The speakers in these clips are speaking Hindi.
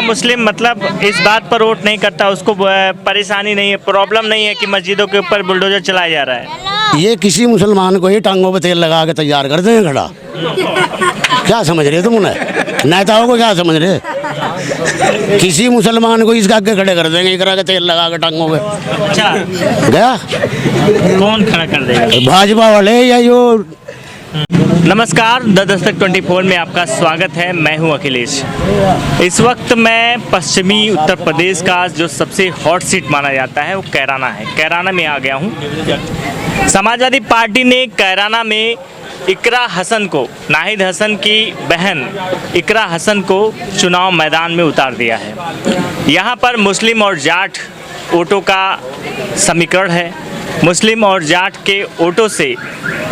मुस्लिम मतलब इस बात पर वोट नहीं करता, उसको परेशानी नहीं है, प्रॉब्लम नहीं है कि मस्जिदों के ऊपर बुलडोजर चलाया जा रहा है। ये किसी मुसलमान को ही टांगों पे तेल लगा के तैयार कर देंगे खड़ा। क्या समझ रहे तुम उन्हें? नेताओं को क्या समझ रहे? किसी मुसलमान को इसका आगे खड़े कर देंगे, इकरा के तेल लगा के टांगों पे। अच्छा, गया कौन खड़ा कर देगा? भाजपा वाले या यो। नमस्कार, द दस्तक 24 में आपका स्वागत है। मैं हूं अखिलेश। इस वक्त मैं पश्चिमी उत्तर प्रदेश का जो सबसे हॉट सीट माना जाता है वो कैराना है। कैराना में आ गया हूं। समाजवादी पार्टी ने कैराना में इकरा हसन को, नाहिद हसन की बहन इकरा हसन को चुनाव मैदान में उतार दिया है। यहाँ पर मुस्लिम और जाट वोटों का समीकरण है। मुस्लिम और जाट के वोटों से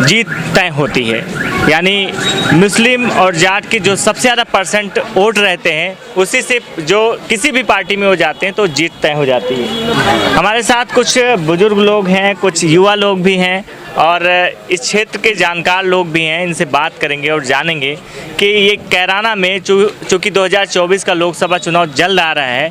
जीत तय होती है, यानी मुस्लिम और जाट के जो सबसे ज़्यादा परसेंट वोट रहते हैं उसी से जो किसी भी पार्टी में हो जाते हैं तो जीत तय हो जाती है। हमारे साथ कुछ बुजुर्ग लोग हैं, कुछ युवा लोग भी हैं और इस क्षेत्र के जानकार लोग भी हैं। इनसे बात करेंगे और जानेंगे कि ये कैराना में चूँकि 2024 का लोकसभा चुनाव जल्द आ रहा है,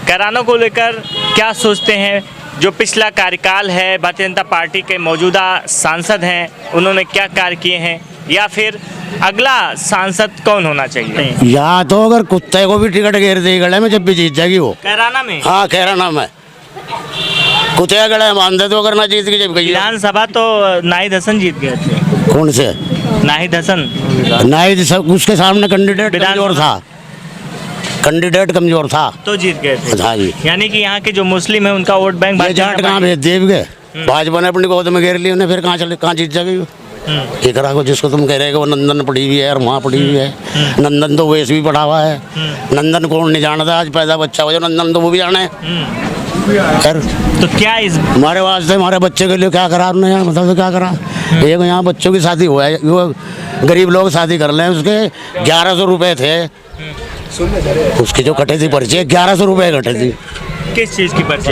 कैराना को लेकर क्या सोचते हैं। जो पिछला कार्यकाल है, भारतीय जनता पार्टी के मौजूदा सांसद हैं, उन्होंने क्या कार्य किए हैं, या फिर अगला सांसद कौन होना चाहिए। या तो अगर कुत्ते को भी टिकट घेर दे गले में जब भी जीत जाएगी वो कैराना में। हाँ, कैराना में कुत्ते गले मान दे तो अगर ना जीत की जब गई। विधानसभा तो नाहिद हसन जीत गए थे। कौन से नाहिद हसन? नाहिद उसके सामने कैंडिडेट कमजोर था, कैंडिडेट कमजोर था तो जीत गए थे। हाँ जी। यानी कि यहाँ के जो मुस्लिम है उनका वोट बैंक जाट कहाँ भेज देव गए। भाजपा ने अपनी गोद में घेर ली उन्हें, फिर कहाँ जीत जाएगी वो। इकरा को जिसको तुम कह रहे हो वो नंदन पढ़ी हुई है और वहाँ पढ़ी हुई है। नंदन तो वैसे भी पढ़ा हुआ है। नंदन कौन नहीं जानता, आज पैदा बच्चा हो जो नंदन तो वो भी जाने। खैर तो क्या इस हमारे वास्ते हमारे बच्चे के लिए क्या करा आपने यहाँ, मतलब तो क्या करा। एक यहाँ बच्चों की शादी हुआ है, वो गरीब लोग शादी कर लें, उसके 1100 रुपये थे। उसकी जो कटे थी पर्ची 1100 रुपये कटे थी। किस चीज की पर्ची?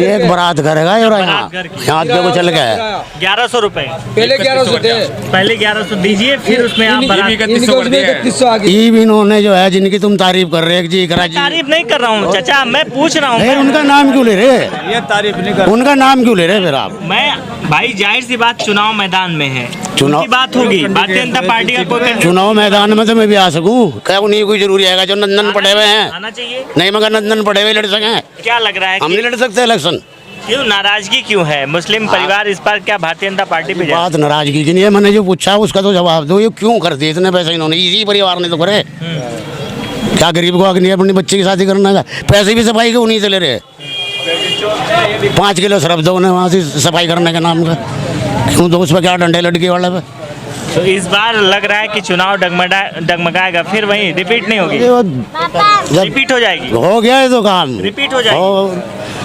एक बारात करेगा और यहाँ को चल गया 1100 रुपए। पहले 1100 थे, पहले 1100 दीजिए, फिर उसमें आप ईब इन्होंने जो है जिनकी तुम तारीफ कर रहे जी, तारीफ नहीं कर रहा हूँ चाचा, मैं पूछ रहा हूँ उनका नाम क्यों ले रहे? ये तारीफ नहीं कर, उनका नाम क्यों ले रहे फिर आप? मैं भाई जाहिर सी बात चुनाव मैदान में है, चुनाव की बात होगी। भारतीय जनता पार्टी का कोई चुनाव मैदान में तो मैं भी आ सकूँ, क्या उन्हीं कोई जरूरी है जो नंदन पढ़े हुए हैं? आना चाहिए। नहीं मगर नंदन पढ़े हुए लड़ सके? क्या लग रहा है हम नहीं लड़ सकते इलेक्शन? क्यों नाराजगी क्यों है मुस्लिम परिवार इस पर? क्या भारतीय जनता पार्टी पे बात नाराजगी की नहीं है, मैंने जो पूछा उसका तो जवाब दो। ये क्यों कर दिए इतने पैसे इन्होंने? इसी परिवार ने तो करे। क्या गरीब को नहीं अपनी बच्चे की शादी करना है? पैसे भी सफाई के उन्हीं से ले रहे। 5 किलो शराब दो उन्हें वहाँ से सफाई करने के नाम का, क्यों दो? उस पर क्या डंडे लड़के वाले पे? तो इस बार लग रहा है कि चुनाव डगमगाएगा, फिर वही रिपीट नहीं होगी, रिपीट हो जाएगी। हो गया है तो काम, रिपीट हो जाएगी।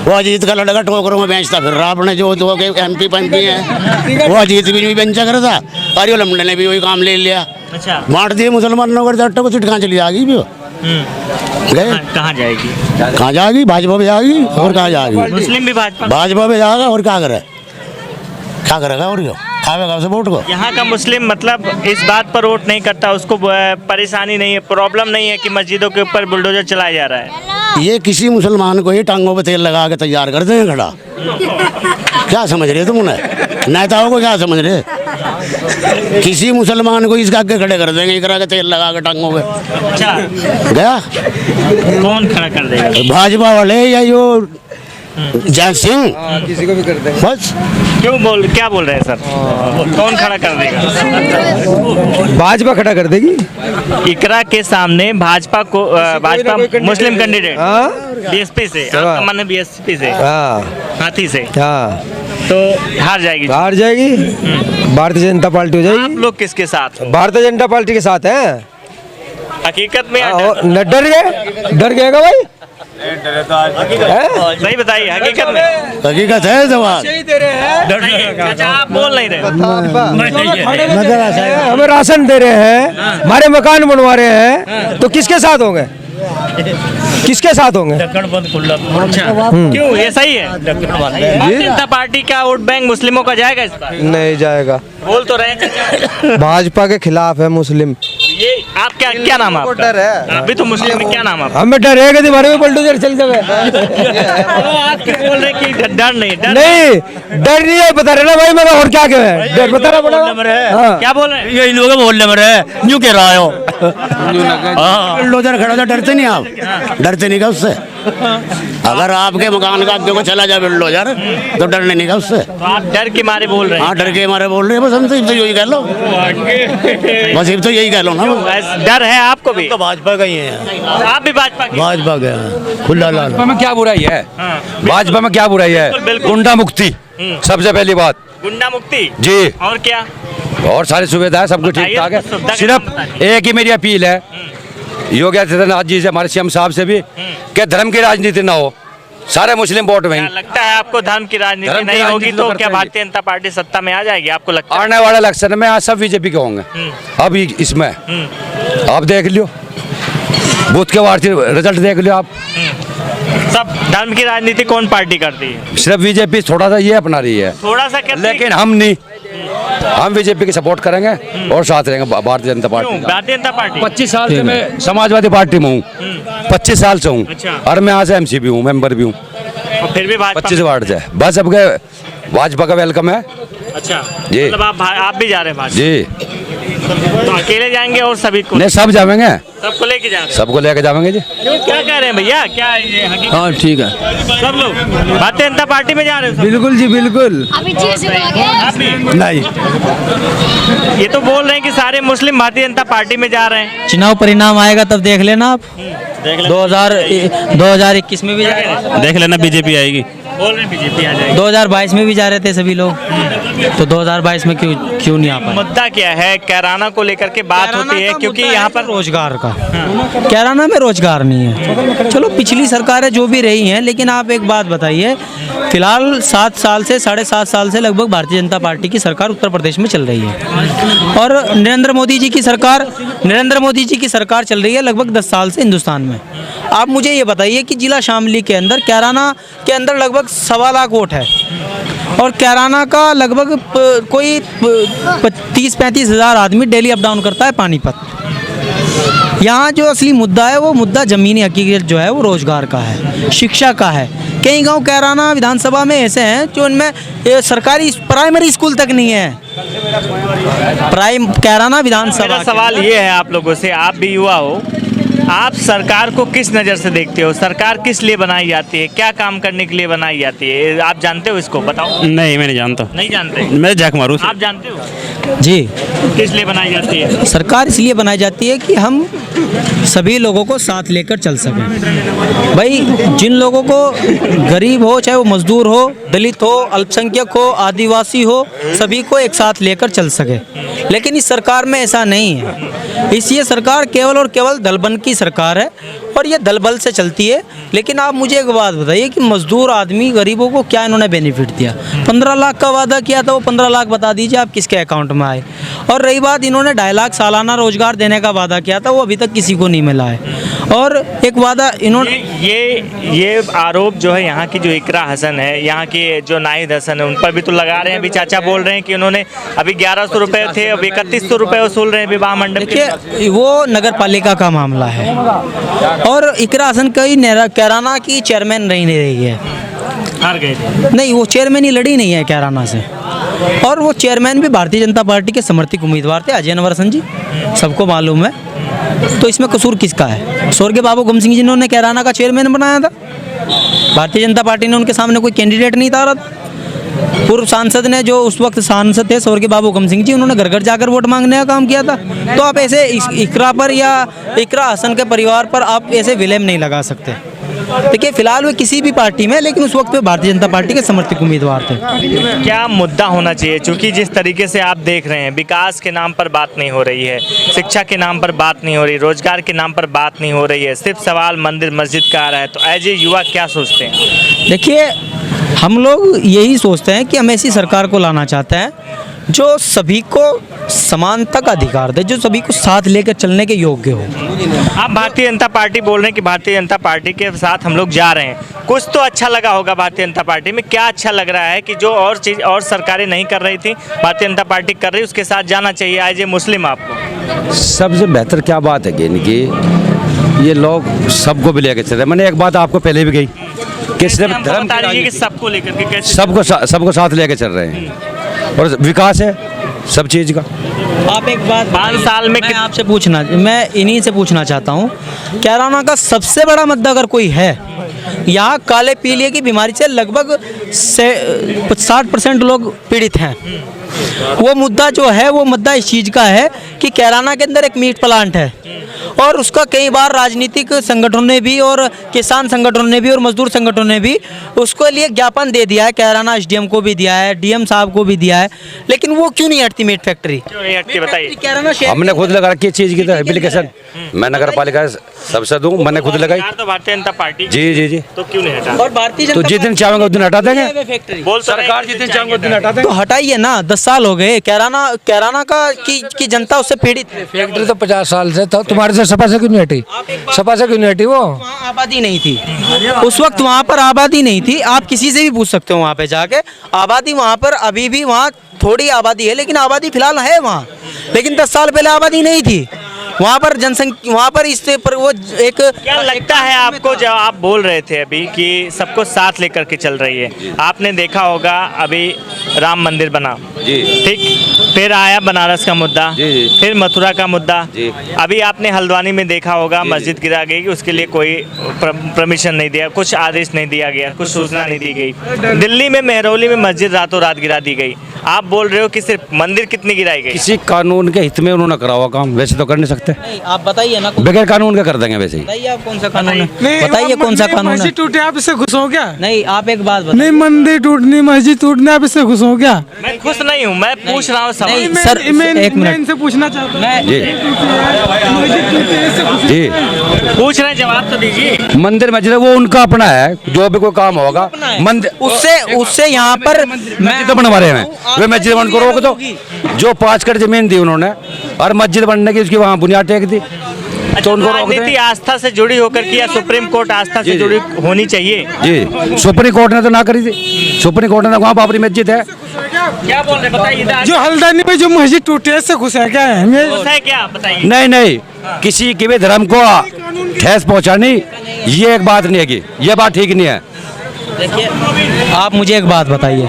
वो अजीत का लड़का ठोकरों में बेचता फिर रहा अपने जो दो के MP पंपी हैं, वो अजीत भी बेंचा करता और ये लमडे ने भी वही काम ले लिया। अच्छा, बांट दिए मुसलमानों को, जट्टों को। सीट कहाँ चली जाएगी भी? गए कहाँ जाएगी? कहाँ जाएगी? भाजपा में जाएगी और कहाँ जाएगी? मुस्लिम भी भाजपा में जाएगा और क्या करे, क्या करेगा और क्यों खाएगा उसे वोट को? यहाँ का मुस्लिम मतलब इस बात पर वोट नहीं करता, उसको परेशानी नहीं है, प्रॉब्लम नहीं है कि मस्जिदों के ऊपर बुलडोजर चलाया जा रहा है। ये किसी मुसलमान को ही टांगों पे तेल लगा के तैयार कर देंगे खड़ा। क्या समझ रहे तुम उन्हें? नेताओं को क्या समझ रहे? किसी मुसलमान को इसका आगे खड़े कर देंगे, इकरा के तेल लगा के टांगों पे। अच्छा, गया कौन खड़ा कर देगा? भाजपा वाले या यो जय सिंह, किसी को भी कर देंगे। बस क्या बोल रहे हैं सर? कौन खड़ा कर देगा? भाजपा खड़ा कर देगी। इकरा के सामने भाजपा को भाजपा मुस्लिम कैंडिडेट BSP से, आपका मन है BSP से, हाथी से, तो हार जाएगी। हार जाएगी, भारतीय जनता पार्टी हो जाएगी। आप लोग किसके साथ? भारतीय जनता पार्टी के साथ हैं। हकीकत में डर गए? डर गएगा भाई? नहीं बताइए, हकीकत में हकीकत है जवाब। आप बोल नहीं रहे। हमें राशन दे रहे हैं, हमारे मकान बनवा रहे हैं, तो किसके साथ होंगे? किसके साथ होंगे? क्यों, ये सही है? भारतीय जनता पार्टी का वोट बैंक मुस्लिमों का जाएगा इस बार? नहीं जाएगा। बोल तो रहे हैं। भाजपा के खिलाफ है मुस्लिम। ये आप क्या नाम है आपका? आप भी तो मुस्लिम है, क्या नाम है आपका? हमें डर है कि हमारे में बुलडोजर चल जाए। आप क्यों बोल रहे हैं कि डर नहीं? डर नहीं डर नहीं है, बता रहे ना भाई, मेरा और क्या है, डर बता रहा बड़ा। क्या बोल रहे हैं? ये इन लोगों के बोलने में रहे यूं कह रहा हो। बुलडोजर खड़ा था, डरते नहीं आप? डरते नहीं का उससे? अगर आपके मकान का आगे को चला जाए बुलडोजर तो डरने नहीं का उससे? तो आप डर के मारे बोल रहे हैं? हाँ, डर के मारे बोल रहे हैं। बस हम तो यही कह लो, बस अब तो यही कह लो ना। डर है आपको भी? तो भाजपा का ही है। आप भी भाजपा के? भाजपा का खुला लाल। भाजपा में क्या बुराई है? हाँ, भाजपा में क्या बुराई है? बिल्कुल, बिल्कुल। गुंडा मुक्ति सबसे पहली बात गुंडा मुक्ति जी, और क्या? और सारी सुविधा है, सब कुछ ठीक ठाक बताइए तो, सुविधा है। के सिर्फ नाम बताइए। एक ही मेरी अपील है योगी आदित्यनाथ जी से, हमारे सीएम साहब से भी, कि धर्म की राजनीति ना हो, सारे मुस्लिम वोट क्या वहीं। लगता है आपको धर्म की राजनीति धर्म की नहीं होगी राजनीति तो तो क्या करते भारतीय जनता पार्टी सत्ता में आ जाएगी? आपको लगता है? आने वाले इलेक्शन में आज सब बीजेपी के होंगे। अब इसमें आप देख लियो, बूथ के वार रिजल्ट देख लियो आप, सब धर्म की राजनीति कौन पार्टी करती है? सिर्फ बीजेपी थोड़ा सा ये अपना रही है, थोड़ा सा करती है। लेकिन हम नहीं, हम बीजेपी की सपोर्ट करेंगे और साथ रहेंगे भारतीय जनता क्यों? पार्टी। भारतीय जनता पार्टी 25 साल से मैं समाजवादी पार्टी में हूँ, 25 साल से हूँ, अच्छा। और मैं यहाँ से MC भी हूँ, मेंबर भी हूँ, और फिर भी भाजपा 25 वार्ड से। बस अब भाजपा का वेलकम है अच्छा, जी। मतलब आप भी जा रहे हैं भाजपा? जी। तो अकेले जाएंगे और सभी को? नहीं, सब जाएंगे, सबको लेके जा रहे हैं? सबको लेके जाएंगे जी। क्या कह रहे हैं भैया? क्या ये हकीकत? हाँ ठीक है, सब लोग भारतीय जनता पार्टी में जा रहे हैं? बिल्कुल जी बिल्कुल। अभी जी से आप भी? नहीं, ये तो बोल रहे हैं कि सारे मुस्लिम भारतीय जनता पार्टी में जा रहे हैं। चुनाव परिणाम आएगा तब देख लेना आप। 2021 में भी जा रहे थे, देख लेना बीजेपी आएगी। बोल रहे हैं बीजेपी आ जाएगी। 2022 में भी जा रहे थे सभी लोग, तो 2022 में क्यों नहीं आ पाए? मुद्दा क्या है? कैराना को लेकर के बात होती है क्योंकि यहाँ पर रोजगार का, कैराना में रोजगार नहीं है। चलो पिछली सरकारें जो भी रही हैं, लेकिन आप एक बात बताइए, फिलहाल 7 साल से 7.5 साल से लगभग भारतीय जनता पार्टी की सरकार उत्तर प्रदेश में चल रही है, और नरेंद्र मोदी जी की सरकार चल रही है लगभग 10 साल से हिंदुस्तान में। आप मुझे ये बताइए कि जिला शामली के अंदर, कैराना के अंदर लगभग 1.25 लाख वोट है, और कैराना का लगभग कोई 30-35 हज़ार आदमी डेली अप डाउन करता है पानीपत। यहाँ जो असली मुद्दा है वो मुद्दा ज़मीनी हकीकत जो है वो रोजगार का है, शिक्षा का है। कई गांव कैराना विधानसभा में ऐसे हैं जो इनमें सरकारी प्राइमरी स्कूल तक नहीं है। कैराना विधानसभा मेरा सवाल ये है आप लोगों से, आप भी युवा हो, आप सरकार को किस नज़र से देखते हो? सरकार किस लिए बनाई जाती है? क्या काम करने के लिए बनाई जाती है? आप जानते हो इसको? बताओ। नहीं, मैं नहीं जानता। नहीं जानते? मैं झक मारू। आप जानते हो जी, किस लिए बनाई जाती है? सरकार इसलिए बनाई जाती है कि हम सभी लोगों को साथ लेकर चल सकें। भाई जिन लोगों को, गरीब हो चाहे वो मजदूर हो, दलित हो, अल्पसंख्यक हो, आदिवासी हो, सभी को एक साथ लेकर चल सके, लेकिन इस सरकार में ऐसा नहीं है। ये सरकार केवल और केवल दलबल की सरकार है, और ये दलबल से चलती है। लेकिन आप मुझे एक बात बताइए कि मजदूर आदमी, गरीबों को क्या इन्होंने बेनिफिट दिया? 15 लाख का वादा किया था, वो 15 लाख बता दीजिए आप किसके अकाउंट में आए। और रही बात, इन्होंने 2.5 लाख सालाना रोजगार देने का वादा किया था, वो अभी तक किसी को नहीं मिला है। और एक वादा इन्होंने ये आरोप जो है यहाँ की जो इकरा हसन है, यहाँ के जो नाहिद हसन है, उन पर भी तो लगा रहे हैं। अभी चाचा बोल रहे हैं कि उन्होंने अभी 1100 रुपये थे, अब 3100 रुपये वसूल रहे हैं विवाह मंडप के। देखिए, वो नगर पालिका का मामला है, और इकरा हसन कई कैराना की चेयरमैन रही है। हार गए थे? नहीं, वो चेयरमैन ही लड़ी नहीं है कैराना से, और वो चेयरमैन भी भारतीय जनता पार्टी के समर्थित उम्मीदवार थे, अजय नवरसन जी, सबको मालूम है। तो इसमें कसूर किसका है? स्वर्गीय बाबू गम सिंह जी ने कैराना का चेयरमैन बनाया था, भारतीय जनता पार्टी ने उनके सामने कोई कैंडिडेट नहीं था। पूर्व सांसद ने, जो उस वक्त सांसद थे स्वर्गीय बाबू गम सिंह जी, उन्होंने घर घर जाकर वोट मांगने का काम किया था। तो आप ऐसे इकरा पर या इकरा हसन के परिवार पर आप ऐसे विलेम नहीं लगा सकते। देखिए, फिलहाल वो किसी भी पार्टी में, लेकिन उस वक्त पे भारतीय जनता पार्टी के समर्थित उम्मीदवार थे। क्या मुद्दा होना चाहिए? क्योंकि जिस तरीके से आप देख रहे हैं, विकास के नाम पर बात नहीं हो रही है, शिक्षा के नाम पर बात नहीं हो रही, रोजगार के नाम पर बात नहीं हो रही है, सिर्फ सवाल मंदिर मस्जिद का आ रहा है। तो एज ए युवा क्या सोचते हैं? देखिए, हम लोग यही सोचते हैं कि हम ऐसी सरकार को लाना चाहते हैं जो सभी को समानता का अधिकार दे, जो सभी को साथ लेकर चलने के योग्य हो। आप भारतीय जनता पार्टी बोल रहे हैं कि भारतीय जनता पार्टी के साथ हम लोग जा रहे हैं, कुछ तो अच्छा लगा होगा भारतीय जनता पार्टी में। क्या अच्छा लग रहा है कि जो और चीज़ और सरकारें नहीं कर रही थी, भारतीय जनता पार्टी कर रही है, उसके साथ जाना चाहिए एज ए मुस्लिम आपको? सबसे बेहतर क्या बात है कि इनकी ये लोग सबको भी लेके चल रहे हैं। मैंने एक बात आपको पहले भी कही कि सिर्फ हमको धर्म बता की दीजिए कि राजनीति- सबको लेकर के कैसे सबको साथ लेके चल रहे हैं और विकास है सब चीज़ का। आप एक बात 5 साल में मैं आपसे पूछना, मैं इन्हीं से पूछना चाहता हूँ, कैराना का सबसे बड़ा मुद्दा अगर कोई है, यहाँ काले पीलिए की बीमारी से लगभग 60% लोग पीड़ित हैं। वो मुद्दा जो है, वो मुद्दा इस चीज़ का है कि कैराना के अंदर एक मीट प्लांट है और उसका कई बार राजनीतिक संगठनों ने भी और किसान संगठनों ने भी और मजदूर संगठनों ने भी उसको लिए ज्ञापन दे दिया है। कैराना एसडीएम को भी दिया है, डीएम साहब को भी दिया है, लेकिन वो क्यों नहीं हटती मीट फैक्ट्री? क्यों नहीं हटती बताइए? कैराना शहर हमने खुद लगा रखी चीज़ की तो एप्लीकेशन, मैं नगर पालिका सदस्य हूँ, मैंने खुद लगाई। सरकार तो भारतीय जनता पार्टी की, जी जी जी। तो क्यों नहीं हटा? और भारतीय तो जनता जिस दिन चाहेंगे उस दिन हटा देंगे। फैक्ट्री बोल तो रहे हैं सरकार कि जिस दिन चाहेंगे चाहेंगे उस दिन हटा तो देंगे। हटाइए ना, 10 साल हो गए। कैराना का की जनता उससे पीड़ित है। फैक्ट्री तो 50 साल से था, तुम्हारे से सपा से क्यों नहीं हटी? सपा से क्यों नहीं हटी? वो वहाँ आबादी नहीं थी उस वक्त, वहाँ पर आबादी नहीं थी। आप किसी से भी पूछ सकते हो वहाँ पे जाके, आबादी वहाँ पर अभी भी वहाँ थोड़ी आबादी है, लेकिन आबादी फिलहाल है वहाँ, लेकिन 10 साल पहले आबादी नहीं थी वहाँ पर। जनसंख्या वहाँ पर इससे पर वो एक क्या लगता है आपको, जब आप बोल रहे थे अभी कि सबको साथ लेकर के चल रही है, आपने देखा होगा अभी राम मंदिर बना, जी ठीक, फिर आया बनारस का मुद्दा, जी, जी। फिर मथुरा का मुद्दा, जी। अभी आपने हल्द्वानी में देखा होगा जी, मस्जिद गिरा गई, उसके लिए कोई परमिशन नहीं दिया, कुछ आदेश नहीं दिया गया, कुछ सूचना नहीं दी गई। दिल्ली में मेहरौली में मस्जिद रातों रात गिरा दी गई। आप बोल रहे हो कि सिर्फ मंदिर कितनी गिराई गई? किसी कानून के हित में उन्होंने करा हुआ काम, वैसे तो कर नहीं सकते। नहीं, आप बताइए ना, बगैर कानून के कर देंगे वैसे ही। बताइए आप कौन सा कानून है, बताइए कौन सा कानून है? मस्जिद टूटे आप इससे खुश हो क्या? नहीं, आप एक बात बताइए। नहीं, मंदिर टूटनी मस्जिद टूटने आप इससे खुश हो क्या? मैं खुश नहीं हूँ, मैं पूछ रहा हूँ सवाल। नहीं, मैं- सर, मैं एक मिनट। इनसे पूछना चाहता हूँ। मैं जी जी पूछ रहे हैं, जवाब तो दीजिए। मंदिर मस्जिद है, वो उनका अपना है, जो भी कोई काम होगा मंदिर उससे यहाँ पर मस्जिद तो बनवा रहे हैं, वे मस्जिद बन को रोक दो। जो 5 करोड़ जमीन दी उन्होंने और मस्जिद बनने की उसकी वहाँ बुनियाद टेक दी, तो उनको रोक राजनीति दें। आस्था से जुड़ी होकर के या सुप्रीम कोर्ट आस्था से जी, जी। जुड़ी होनी चाहिए। जी सुप्रीम कोर्ट ने तो ना करी थी, सुप्रीम कोर्ट ने वहाँ बाबरी मस्जिद है। क्या बोल रहे बताइए इधर जो हल्द्वानी में जो मस्जिद टूटे इससे खुश है क्या? खुश है क्या बताइए? नहीं नहीं, किसी के भी धर्म को ठेस पहुँचानी ये एक बात नहीं है कि ये बात ठीक नहीं है। देखिए, आप मुझे एक बात बताइए,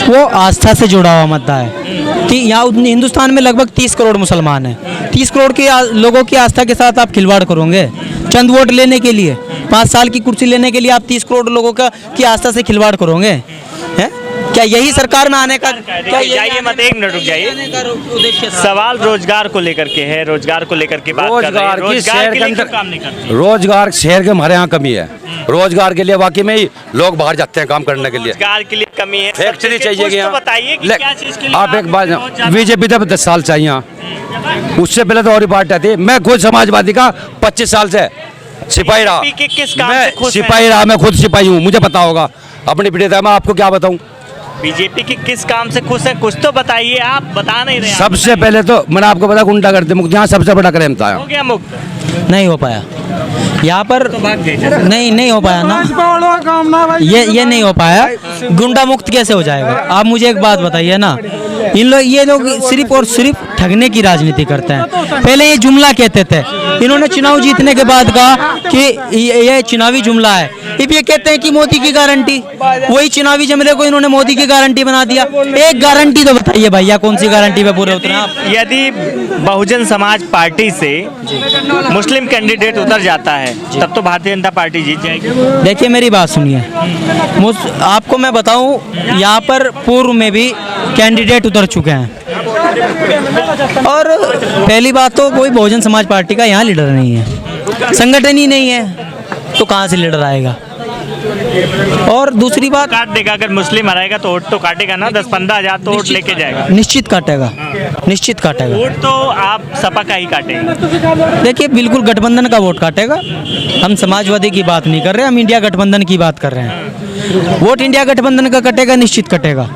वो आस्था से जुड़ा हुआ मुद्दा है कि यहाँ हिंदुस्तान में लगभग 30 करोड़ मुसलमान हैं। 30 करोड़ के लोगों की आस्था के साथ आप खिलवाड़ करोगे? चंद वोट लेने के लिए, 5 साल की कुर्सी लेने के लिए आप 30 करोड़ लोगों की आस्था से खिलवाड़ करोगे? हैं? क्या यही सरकार में आने का, क्या यही जाइए मत, 1 मिनट रुक जाइए। आने का उद्देश्य था? सवाल रोजगार को लेकर के है, रोजगार को लेकर के बात कर रहे हैं। रोजगार की रोजगार शहर के के लिए क्यों अंदर काम नहीं करते? रोजगार शहर के हमारे यहाँ कमी है, रोजगार के लिए वाकई में ही लोग बाहर जाते हैं काम करने के लिए। रोजगार के लिए कमी है, फैक्ट्री कुछ चाहिए कि तो यहाँ बताइए कि क्या चीज के लिए आप एक बात, बहुत ज्यादा- बीजेपी तो 10 साल चाहिए यहाँ, उससे पहले तो और ही पार्टी थी। मैं खुद समाजवादी का 25 साल से सिपाही रहा, बीजेपी के किस काम से मैं खुश हैं? सिपाही रहा, मैं खुद सिपाही हूँ, मुझे पता होगा अपनी पीड़िता। मैं आपको क्या बताऊँ? बीजेपी की किस काम से खुश है, कुछ तो बताइए। आप बता नहीं रहे हैं। सबसे पहले तो मैंने आपको बताया गुंडागर्दी मुक्त यहाँ सबसे बड़ा क्राइम था। हो गया मुक्त, नहीं हो पाया यहाँ पर, नहीं हो पाया ना, भाजपा वालों का काम ना भाई। ये नहीं हो पाया। गुंडा मुक्त कैसे हो जाएगा? आप मुझे एक बात बताइए ना, ये लोग सिर्फ और सिर्फ ठगने की राजनीति करते हैं। पहले ये जुमला कहते थे, इन्होंने चुनाव जीतने के बाद कहा कि ये चुनावी जुमला है। अब ये कहते हैं कि मोदी की गारंटी, वही चुनावी जुमले को इन्होंने मोदी की गारंटी बना दिया। एक गारंटी तो बताइए भैया, कौन सी गारंटी पे पूरे उतरे आप? यदि बहुजन समाज पार्टी से मुस्लिम कैंडिडेट उतर जाता है तब तो भारतीय जनता पार्टी जीत जाएगी। देखिए मेरी बात सुनिए, आपको मैं बताऊं, यहाँ पर पूर्व में भी कैंडिडेट उतर चुके हैं और पहली बात तो कोई बहुजन समाज पार्टी का यहाँ लीडर नहीं है, संगठन ही नहीं है, तो कहाँ से लीडर आएगा? और दूसरी बात, काट देगा, अगर मुस्लिम हराएगा तो वोट तो काटेगा ना, 10-15 हज़ार तो वोट लेके जाएगा। निश्चित काटेगा, निश्चित काटेगा। वोट तो आप सपा का ही काटेंगे। देखिए बिल्कुल गठबंधन का वोट काटेगा। हम समाजवादी की बात नहीं कर रहे, हम इंडिया गठबंधन की बात कर रहे हैं। वोट इंडिया गठबंधन का कटेगा, निश्चित कटेगा।